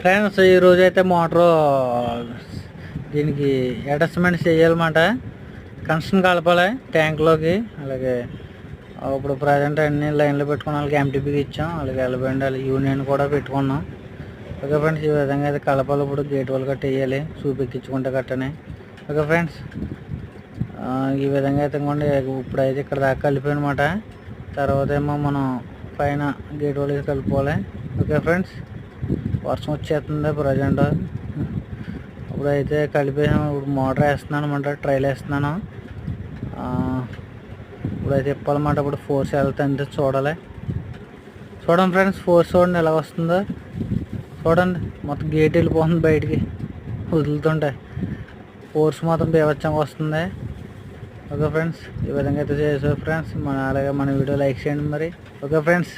Friends ఈరోజు అయితే motor దీనికి అడ్జస్ట్మెంట్ చేయాలన్నమాట. కనెక్షన్ కలపాలి ట్యాంక్లోకి. అలాగే ఇప్పుడు ప్రజెంట్ అన్ని లైన్లో పెట్టుకున్న వాళ్ళకి ఎంటీపీకి ఇచ్చాం. అలాగే ఎల్బండి వాళ్ళకి యూనియన్ కూడా పెట్టుకున్నాం. ఓకే ఫ్రెండ్స్, ఈ విధంగా అయితే కలపాలి. ఇప్పుడు గేట్ వాళ్ళు కట్టి వేయాలి, చూపెక్కించుకుంటే కట్టనే. ఓకే ఫ్రెండ్స్, ఈ విధంగా అయితే ఇంకోండి ఇప్పుడైతే ఇక్కడ దాకా కలిపానమాట. తర్వాత ఏమో మనం పైన గేట్ వాళ్ళకి కలుపుకోవాలి. ఓకే ఫ్రెండ్స్, వర్షం వచ్చేస్తుంది ప్రజెంట్. ఇప్పుడైతే కలిపేసాము. ఇప్పుడు మోటార్ వేస్తున్నాను అనమాట, ట్రైల్ వేస్తున్నాను. ఇప్పుడైతే ఇప్పాలన్నమాట. ఇప్పుడు ఫోర్స్ వెళ్తుంది చూడాలి. చూడండి ఫ్రెండ్స్, ఫోర్స్ చూడండి ఎలా వస్తుందో చూడండి. మొత్తం గేట్ వెళ్ళిపోతుంది బయటికి వదులుతుంటే. ఫోర్స్ మాత్రం బీభత్సంగా వస్తుంది. ఓకే ఫ్రెండ్స్, ఈ విధంగా అయితే చేసారు ఫ్రెండ్స్. అలాగే మన వీడియో లైక్ చేయండి మరి. Okay friends.